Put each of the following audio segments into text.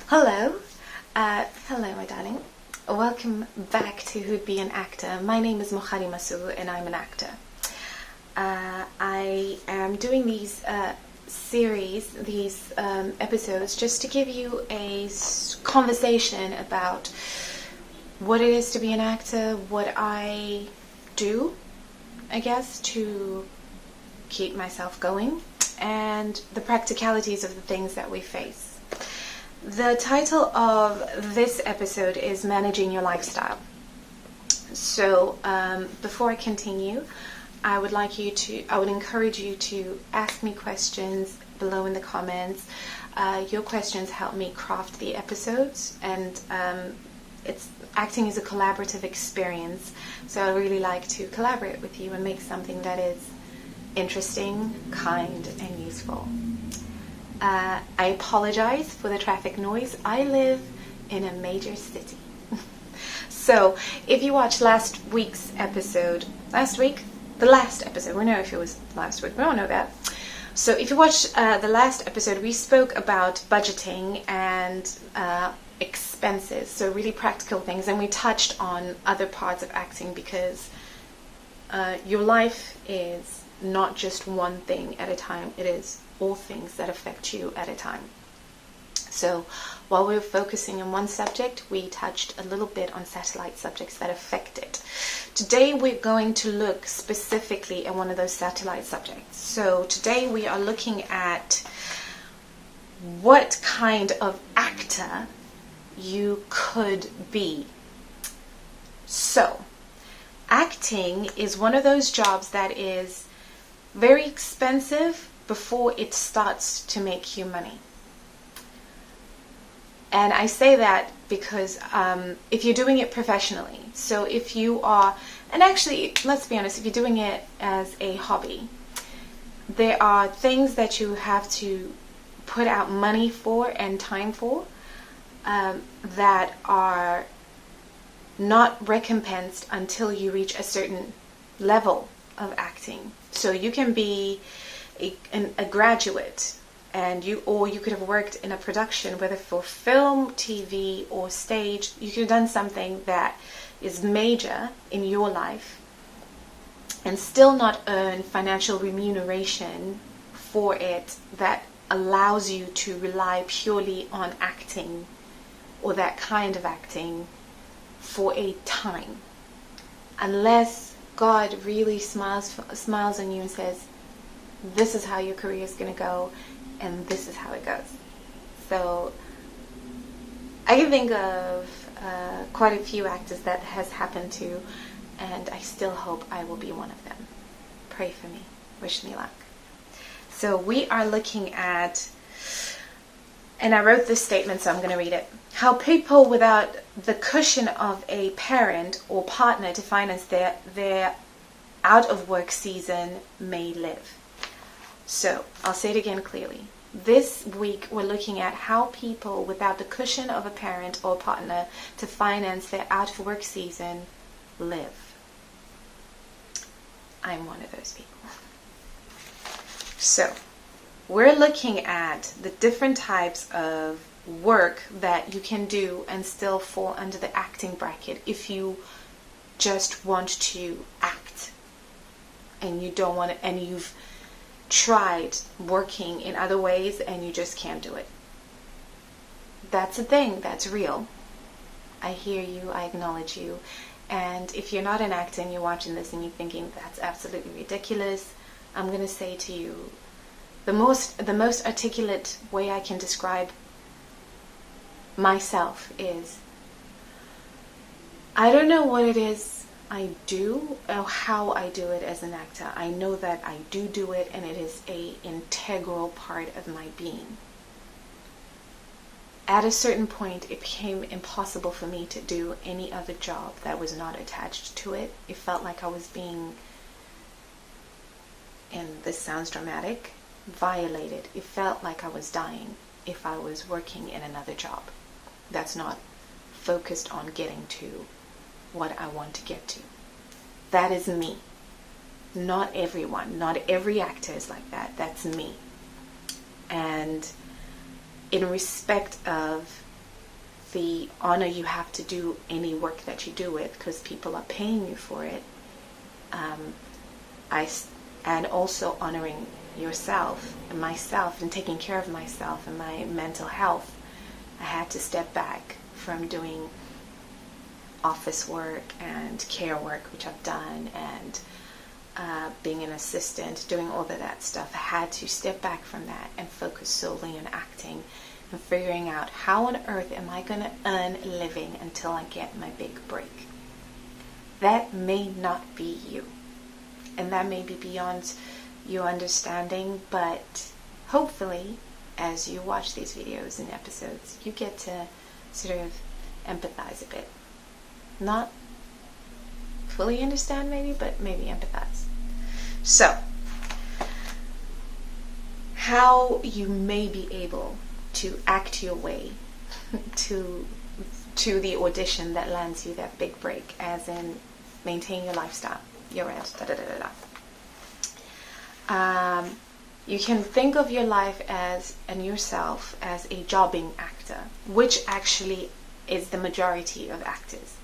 Hello, hello my darling. Welcome back to Who'd Be an Actor. My name is Mokhari Masu and I'm an actor. I am doing these episodes just to give you a conversation about what it is to be an actor, what I do, I guess, to keep myself going, and the practicalities of the things that we face. The title of this episode is Managing Your Lifestyle. So before I continue, I would encourage you to ask me questions below in the comments. Your questions help me craft the episodes, and acting is a collaborative experience. So I really like to collaborate with you and make something that is interesting, kind, and useful. I apologize for the traffic noise. I live in a major city. So if you watched the last episode, we know if it was last week, we don't know that. So if you watched the last episode, we spoke about budgeting and expenses, so really practical things, and we touched on other parts of acting because your life is not just one thing at a time, it is all things that affect you at a time. So while we were focusing on one subject, we touched a little bit on satellite subjects that affect it. Today we're going to look specifically at one of those satellite subjects. So today we are looking at what kind of actor you could be. So acting is one of those jobs that is very expensive before it starts to make you money. And I say that because if you're doing it professionally, so if you are, and actually, let's be honest, if you're doing it as a hobby, there are things that you have to put out money for and time for that are not recompensed until you reach a certain level of acting. So you can be a graduate, and you could have worked in a production, whether for film, TV, or stage. You could have done something that is major in your life and still not earn financial remuneration for it that allows you to rely purely on acting or that kind of acting for a time, unless God really smiles on you and says, this is how your career is going to go, and this is how it goes. So I can think of quite a few actors that has happened to, and I still hope I will be one of them. Pray for me. Wish me luck. So we are looking at, and I wrote this statement, so I'm going to read it. How people without the cushion of a parent or partner to finance their out of work season may live. So I'll say it again clearly. This week we're looking at how people without the cushion of a parent or partner to finance their out of work season live. I'm one of those people. So we're looking at the different types of work that you can do and still fall under the acting bracket if you just want to act and you don't want to, and you've tried working in other ways and you just can't do it. That's a thing, that's real. I hear you, I acknowledge you. And if you're not an actor and you're watching this and you're thinking that's absolutely ridiculous, I'm going to say to you, the most articulate way I can describe myself is, I don't know what it is I do or how I do it as an actor. I know that I do it, and it is an integral part of my being. At a certain point, it became impossible for me to do any other job that was not attached to it. It felt like I was being, and this sounds dramatic, violated. It felt like I was dying if I was working in another job that's not focused on getting to what I want to get to. That is me. Not everyone, not every actor is like that. That's me. And in respect of the honor you have to do any work that you do with, because people are paying you for it. And also honoring yourself and myself and taking care of myself and my mental health. I had to step back from doing office work and care work, which I've done, and being an assistant, doing all of that stuff. I had to step back from that and focus solely on acting and figuring out how on earth am I going to earn a living until I get my big break. That may not be you, and that may be beyond your understanding, but hopefully as you watch these videos and episodes, you get to sort of empathize a bit. Not fully understand maybe, but maybe empathize. So, how you may be able to act your way to the audition that lands you that big break, as in maintain your lifestyle, your rent, you can think of your life and yourself as a jobbing actor, which actually is the majority of actors.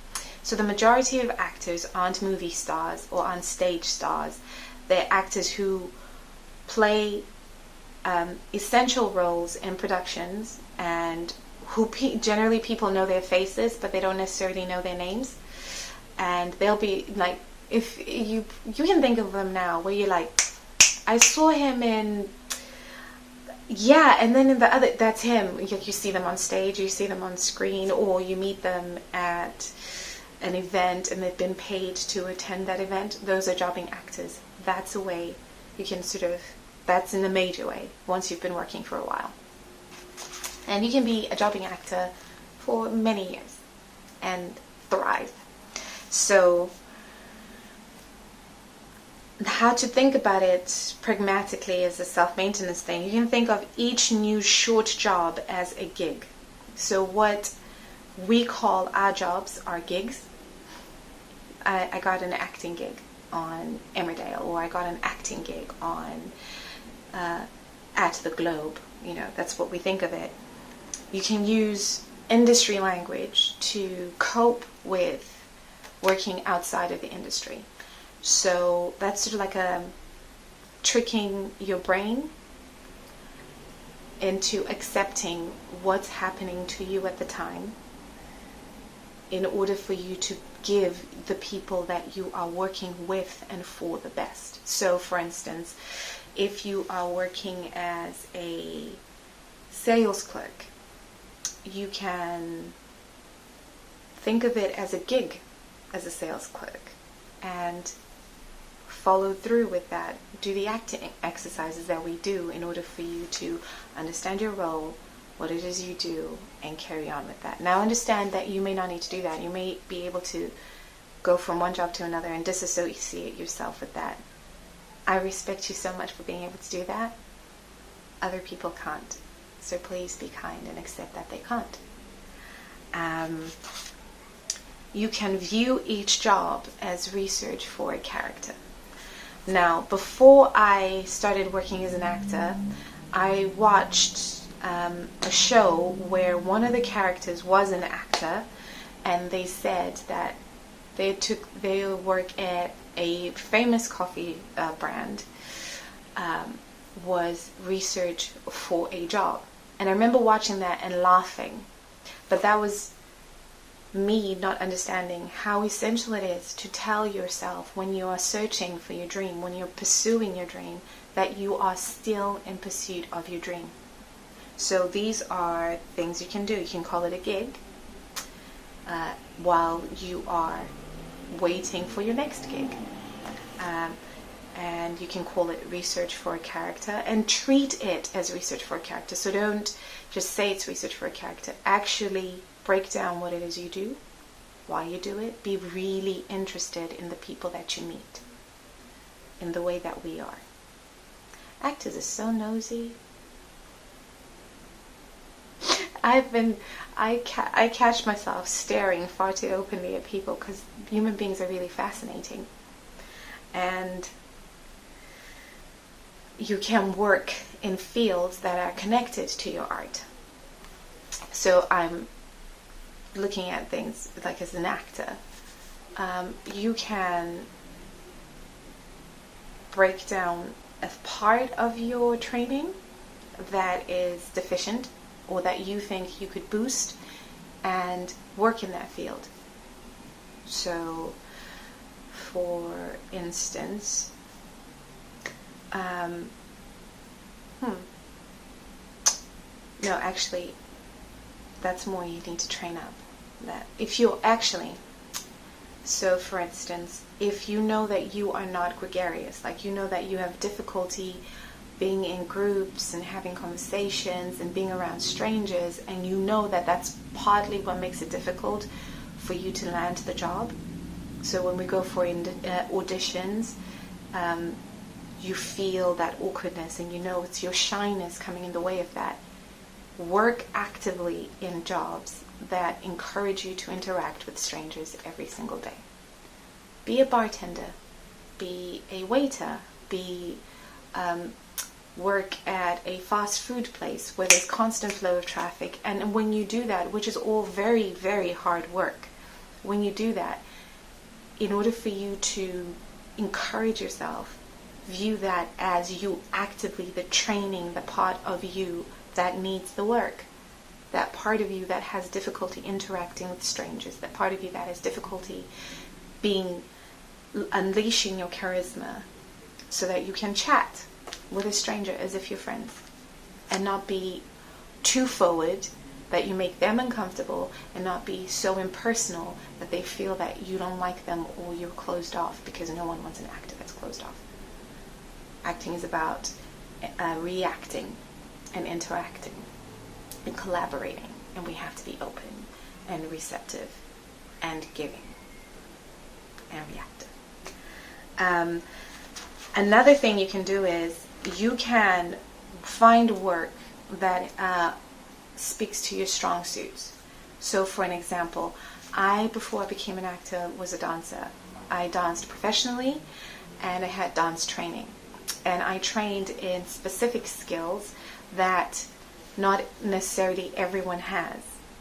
So the majority of actors aren't movie stars or on stage stars. They're actors who play essential roles in productions, and who generally people know their faces, but they don't necessarily know their names. And they'll be like, if you can think of them now, where you're like, I saw him in, yeah, and then in the other, that's him. You see them on stage, you see them on screen, or you meet them at an event and they've been paid to attend that event. Those are jobbing actors. That's a way you can sort of, that's in a major way, once you've been working for a while. And you can be a jobbing actor for many years and thrive. So, how to think about it pragmatically as a self-maintenance thing, you can think of each new short job as a gig. So what we call our jobs are gigs. I got an acting gig on Emmerdale, or I got an acting gig on At the Globe. You know, that's what we think of it. You can use industry language to cope with working outside of the industry. So that's sort of like a tricking your brain into accepting what's happening to you at the time in order for you to give the people that you are working with and for the best. So for instance, if you are working as a sales clerk, you can think of it as a gig as a sales clerk and follow through with that. Do the acting exercises that we do in order for you to understand your role, what it is you do, and carry on with that. Now understand that you may not need to do that. You may be able to go from one job to another and disassociate yourself with that. I respect you so much for being able to do that. Other people can't. So please be kind and accept that they can't. You can view each job as research for a character. Now, before I started working as an actor, I watched a show where one of the characters was an actor, and they said that they work at a famous coffee brand was research for a job. And I remember watching that and laughing, but that was me not understanding how essential it is to tell yourself when you are searching for your dream, when you're pursuing your dream, that you are still in pursuit of your dream. So these are things you can do. You can call it a gig while you are waiting for your next gig. And you can call it research for a character and treat it as research for a character. So don't just say it's research for a character. Actually break down what it is you do, why you do it. Be really interested in the people that you meet, in the way that we are. Actors are so nosy. I catch myself staring far too openly at people because human beings are really fascinating. And you can work in fields that are connected to your art. So I'm looking at things like as an actor, you can break down a part of your training that is deficient or that you think you could boost and work in that field. So, for instance, no, actually, that's more you need to train up. That if you're actually, so for instance, if you know that you are not gregarious, like you know that you have difficulty being in groups and having conversations and being around strangers, and you know that that's partly what makes it difficult for you to land the job. So when we go for auditions, you feel that awkwardness and you know it's your shyness coming in the way of that. Work actively in jobs that encourage you to interact with strangers every single day. Be a bartender, be a waiter, work at a fast food place where there's constant flow of traffic. And when you do that, which is all very, very hard work, when you do that, in order for you to encourage yourself, view that as you actively, the training, the part of you that needs the work, that part of you that has difficulty interacting with strangers, that part of you that has difficulty unleashing your charisma so that you can chat with a stranger as if you're friends and not be too forward that you make them uncomfortable, and not be so impersonal that they feel that you don't like them or you're closed off, because no one wants an actor that's closed off. Acting is about reacting and interacting and collaborating, and we have to be open and receptive and giving and reactive. Another thing you can do is you can find work that speaks to your strong suits. So for an example, before I became an actor, was a dancer. I danced professionally and I had dance training. And I trained in specific skills that not necessarily everyone has,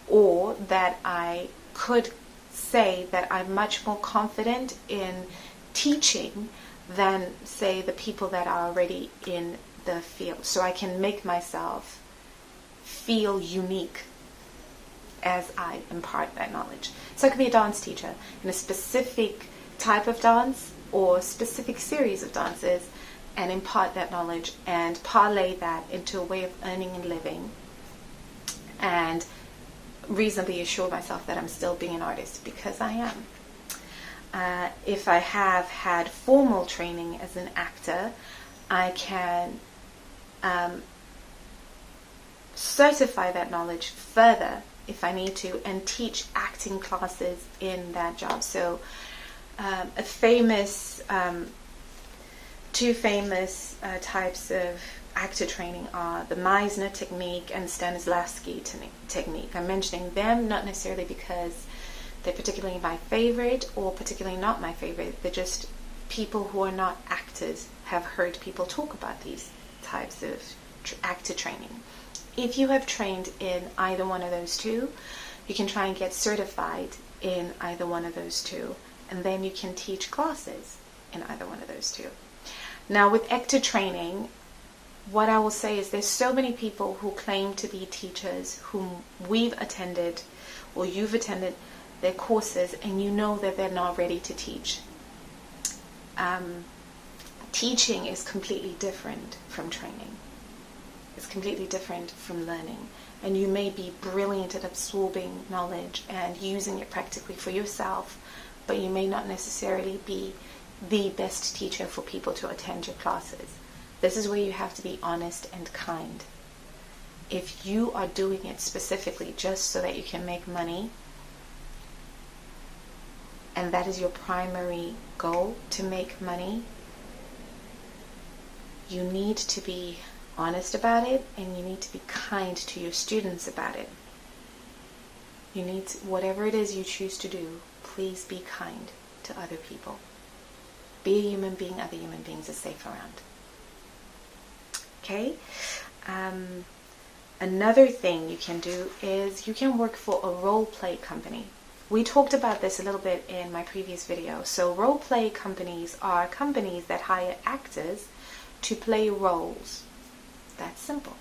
or that I could say that I'm much more confident in teaching than, say, the people that are already in the field. So I can make myself feel unique as I impart that knowledge. So I could be a dance teacher in a specific type of dance or specific series of dances, and impart that knowledge and parlay that into a way of earning and living, and reasonably assure myself that I'm still being an artist, because I am. If I have had formal training as an actor, I can certify that knowledge further if I need to, and teach acting classes in that job. So two famous types of actor training are the Meisner technique and Stanislavski technique. I'm mentioning them not necessarily because they're particularly my favorite or particularly not my favorite. They're just people who are not actors have heard people talk about these types of actor training. If you have trained in either one of those two, you can try and get certified in either one of those two, and then you can teach classes in either one of those two. Now with actor training, what I will say is there's so many people who claim to be teachers whom we've attended or you've attended their courses, and you know that they're not ready to teach. Teaching is completely different from training. It's completely different from learning. And you may be brilliant at absorbing knowledge and using it practically for yourself, but you may not necessarily be the best teacher for people to attend your classes. This is where you have to be honest and kind. If you are doing it specifically just so that you can make money, and that is your primary goal, to make money, you need to be honest about it, and you need to be kind to your students about it. You need to, whatever it is you choose to do, please be kind to other people. Be a human being. Other human beings are safe around. Okay? Another thing you can do is you can work for a role play company. We talked about this a little bit in my previous video. So role play companies are companies that hire actors to play roles. That's simple.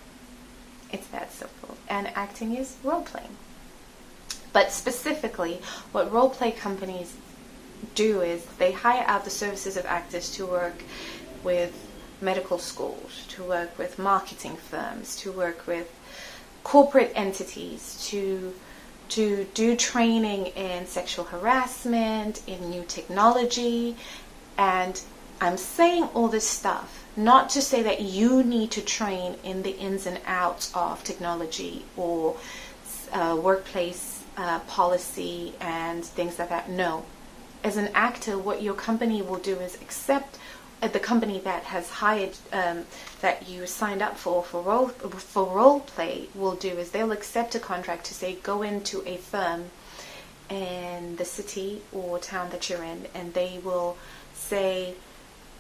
It's that simple. And acting is role playing. But specifically, what role play companies do is they hire out the services of actors to work with medical schools, to work with marketing firms, to work with corporate entities, to do training in sexual harassment, in new technology. And I'm saying all this stuff not to say that you need to train in the ins and outs of technology or workplace policy and things like that. No. As an actor, what your company will do is accept the company that has hired, that you signed up for role play will do is they'll accept a contract to say go into a firm in the city or town that you're in, and they will say,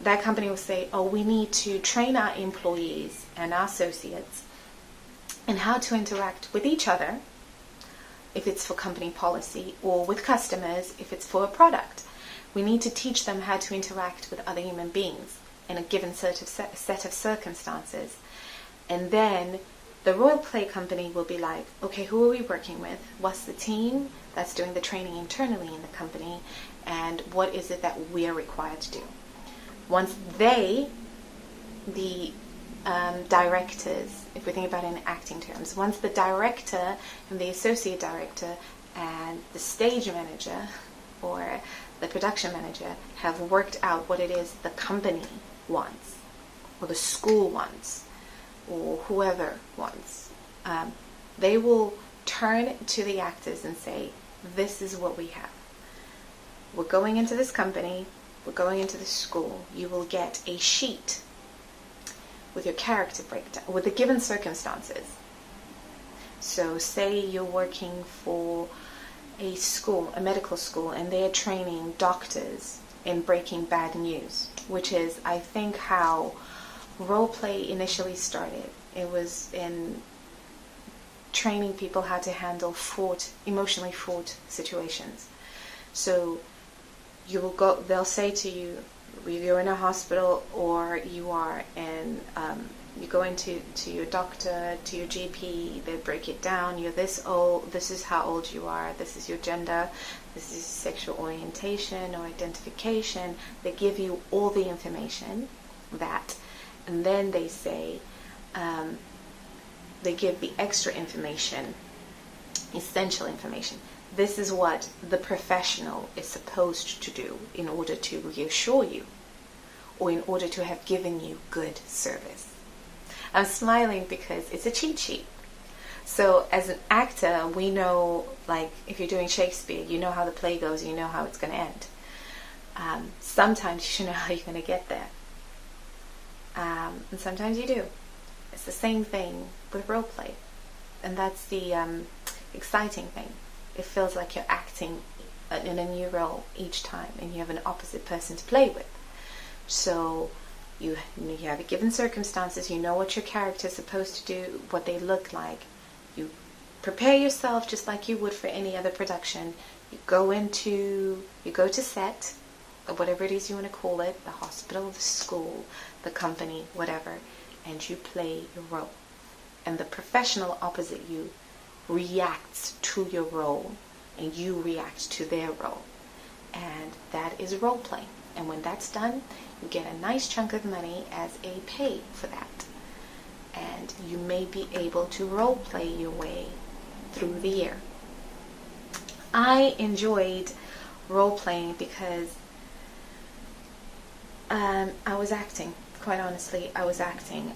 that company will say, oh, we need to train our employees and our associates in how to interact with each other if it's for company policy, or with customers if it's for a product. We need to teach them how to interact with other human beings in a given set of circumstances. And then the role play company will be like, okay, who are we working with? What's the team that's doing the training internally in the company? And what is it that we're required to do? Once they, the directors, if we think about it in acting terms, once the director and the associate director and the stage manager or the production manager have worked out what it is the company wants, or the school wants, or whoever wants, they will turn to the actors and say, this is what we have. We're going into this company, we're going into this school. You will get a sheet with your character breakdown, with the given circumstances. So say you're working for a school, a medical school, and they're training doctors in breaking bad news, which is, I think, how role play initially started. It was in training people how to handle emotionally fraught situations. So you will go, they'll say to you, you're in a hospital, or you are in, you go into your doctor, to your GP, they break it down, you're this old, this is how old you are, this is your gender, this is your sexual orientation or identification. They give you all the information, that, and then they say, they give the extra information, essential information. This is what the professional is supposed to do in order to reassure you, or in order to have given you good service. I'm smiling because it's a cheat sheet. So as an actor, we know, like if you're doing Shakespeare, you know how the play goes, you know how it's going to end. Sometimes you should know how you're going to get there. And sometimes you do. It's the same thing with role play. And that's the exciting thing. It feels like you're acting in a new role each time, and you have an opposite person to play with. So you have given circumstances, you know what your character is supposed to do, what they look like. You prepare yourself just like you would for any other production. You go to set, or whatever it is you want to call it, the hospital, the school, the company, whatever, and you play your role. And the professional opposite you reacts to your role, and you react to their role. And that is role play. And when that's done, you get a nice chunk of money as a pay for that. And you may be able to role play your way through the year. I enjoyed role playing because I was acting. Quite honestly, I was acting.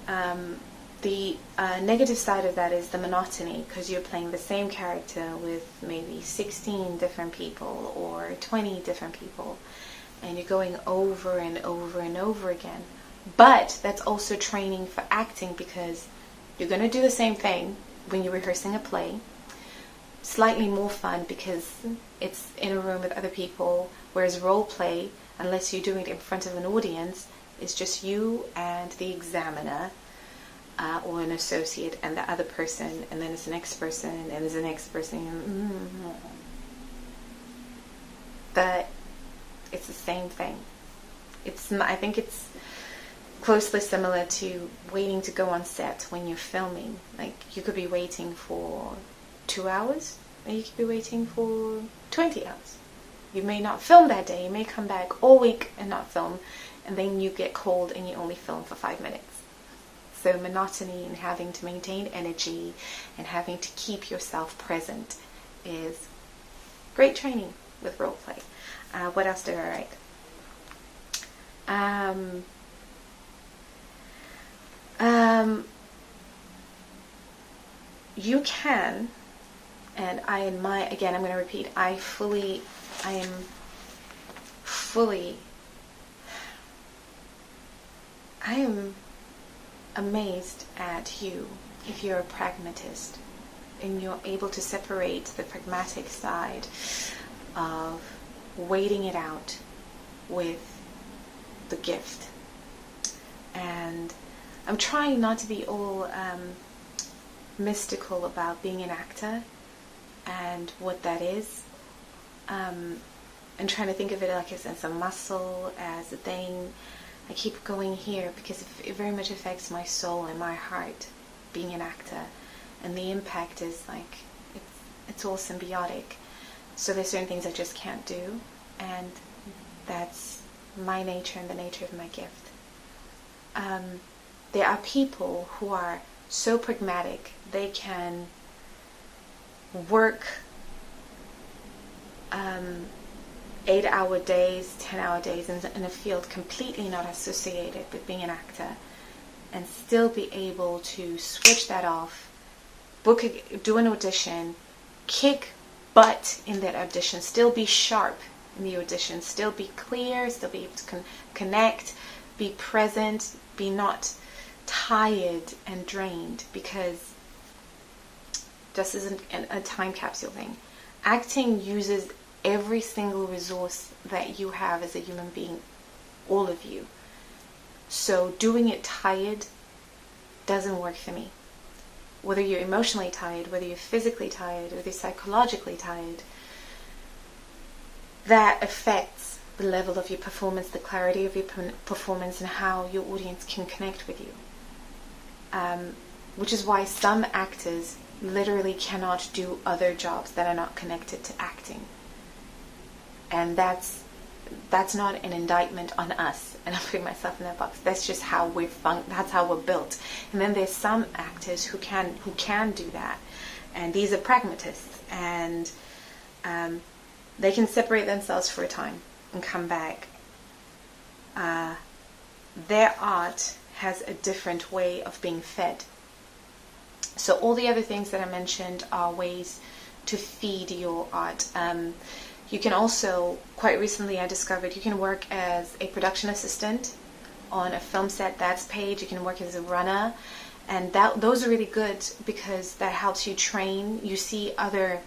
The negative side of that is the monotony, because you're playing the same character with maybe 16 different people or 20 different people, and you're going over and over and over again. But that's also training for acting, because you're going to do the same thing when you're rehearsing a play. Slightly more fun because it's in a room with other people, whereas role play, unless you're doing it in front of an audience, is just you and the examiner. or an associate, and the other person, and then it's the next person, and there's the next person. But it's the same thing. I think it's closely similar to waiting to go on set when you're filming. Like, you could be waiting for 2 hours, or you could be waiting for 20 hours. You may not film that day. You may come back all week and not film, and then you get cold and you only film for 5 minutes. So monotony and having to maintain energy and having to keep yourself present is great training with role play. What else did I write? You can, and I admire, again, I'm going to repeat, I am amazed at you if you're a pragmatist and you're able to separate the pragmatic side of waiting it out with the gift. And I'm trying not to be all mystical about being an actor and what that is, and trying to think of it like as a muscle, as a thing. I keep going here because it very much affects my soul and my heart, being an actor, and the impact is like, it's all symbiotic. So there's certain things I just can't do, and that's my nature and the nature of my gift. There are people who are so pragmatic, they can work 8-hour days, 10-hour days in a field completely not associated with being an actor, and still be able to switch that off, do an audition, kick butt in that audition, still be sharp in the audition, still be clear, still be able to connect, be present, be not tired and drained, because this isn't a time capsule thing. Acting uses every single resource that you have as a human being, all of you. So doing it tired doesn't work for me. Whether you're emotionally tired, whether you're physically tired, whether you're psychologically tired, that affects the level of your performance, the clarity of your performance, and how your audience can connect with you. Which is why some actors literally cannot do other jobs that are not connected to acting. And that's not an indictment on us, and I'm putting myself in that box. That's just how that's how we're built. And then there's some actors who can do that, and these are pragmatists, and they can separate themselves for a time and come back. Their art has a different way of being fed. So all the other things that I mentioned are ways to feed your art. You can also, quite recently I discovered, you can work as a production assistant on a film set. That's paid. You can work as a runner, and those are really good because that helps you train. You see other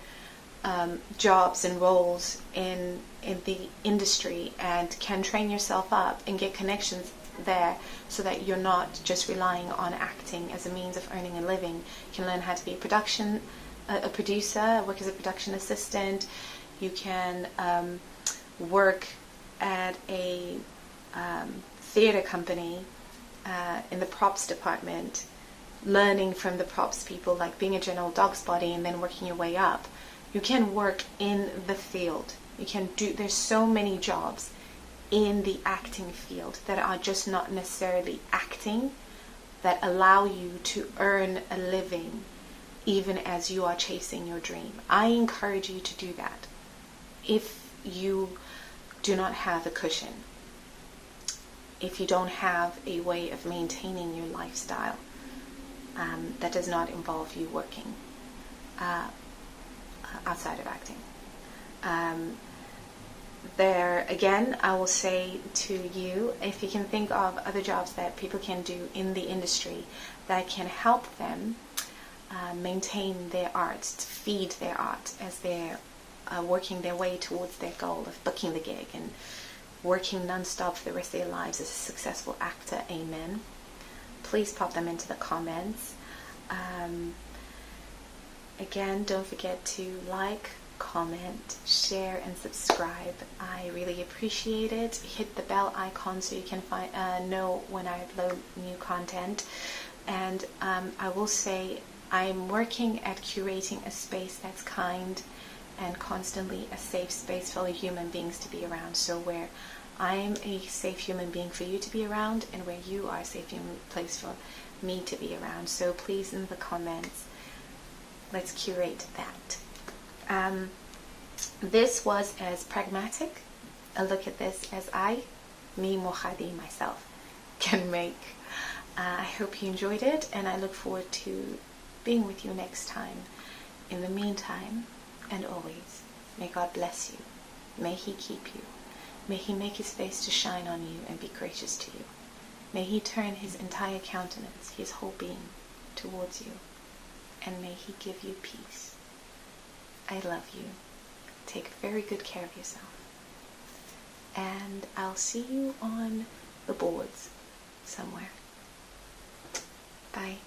jobs and roles in the industry and can train yourself up and get connections there, so that you're not just relying on acting as a means of earning a living. You can learn how to be a producer, work as a production assistant. You can work at a theater company in the props department, learning from the props people, like being a general dog's body and then working your way up. You can work in the field. There's so many jobs in the acting field that are just not necessarily acting, that allow you to earn a living even as you are chasing your dream. I encourage you to do that if you do not have a cushion, if you don't have a way of maintaining your lifestyle that does not involve you working outside of acting. There again, I will say to you, if you can think of other jobs that people can do in the industry that can help them maintain their art, to feed their art as they're working their way towards their goal of booking the gig and working non-stop for the rest of their lives as a successful actor, amen, please pop them into the comments. Again, don't forget to like, comment, share, and subscribe. I really appreciate it. Hit the bell icon so you can know when I upload new content. And I will say I'm working at curating a space that's kind and constantly a safe space for human beings to be around. So where I'm a safe human being for you to be around, and where you are a safe human place for me to be around. So please, in the comments, let's curate that. This was as pragmatic a look at this as me Mohadi, myself, can make. I hope you enjoyed it, and I look forward to being with you next time. In the meantime, and always, may God bless you. May He keep you. May He make His face to shine on you and be gracious to you. May He turn His entire countenance, His whole being, towards you. And may He give you peace. I love you. Take very good care of yourself. And I'll see you on the boards somewhere. Bye.